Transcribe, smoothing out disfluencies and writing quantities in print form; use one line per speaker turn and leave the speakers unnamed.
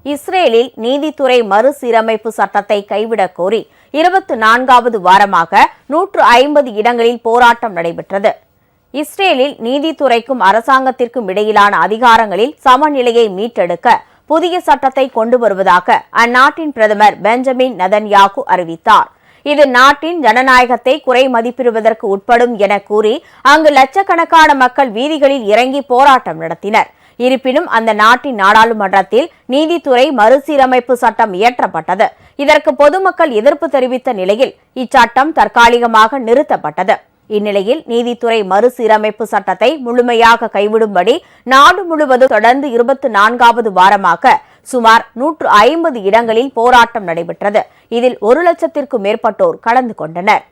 இஸ்ரேலில் நீதித்துறை மறுசீரமைப்பு சட்டத்தை கைவிடக் கோரி 24வது வாரமாக 150 இடங்களில் போராட்டம் நடைபெற்றது. இஸ்ரேலில் நீதித்துறைக்கும் அரசாங்கத்திற்கும் இடையிலான அதிகாரங்களில் சமநிலையை மீட்டெடுக்க புதிய சட்டத்தை கொண்டு வருவதாக அந்நாட்டின் பிரதமர் பெஞ்சமின் நெதன்யாகு அறிவித்தார். இது நாட்டின் ஜனநாயகத்தை குறை மதிப்பிடுவதற்கு உட்படும் என கூறி அங்கு லட்சக்கணக்கான மக்கள் வீதிகளில் இறங்கி போராட்டம் நடத்தினர். இருப்பினும் அந்த நாட்டின் நாடாளுமன்றத்தில் நீதித்துறை மறுசீரமைப்பு சட்டம் இயற்றப்பட்டது. இதற்கு பொதுமக்கள் எதிர்ப்பு தெரிவித்த நிலையில் இச்சட்டம் தற்காலிகமாக நிறுத்தப்பட்டது. இந்நிலையில் நீதித்துறை மறுசீரமைப்பு சட்டத்தை முழுமையாக கைவிடும்படி நாடு முழுவதும் தொடர்ந்து 24வது வாரமாக சுமார் 150 இடங்களில் போராட்டம் நடைபெற்றது. இதில் 1 லட்சத்திற்கும் மேற்பட்டோர் கலந்து கொண்டனர்.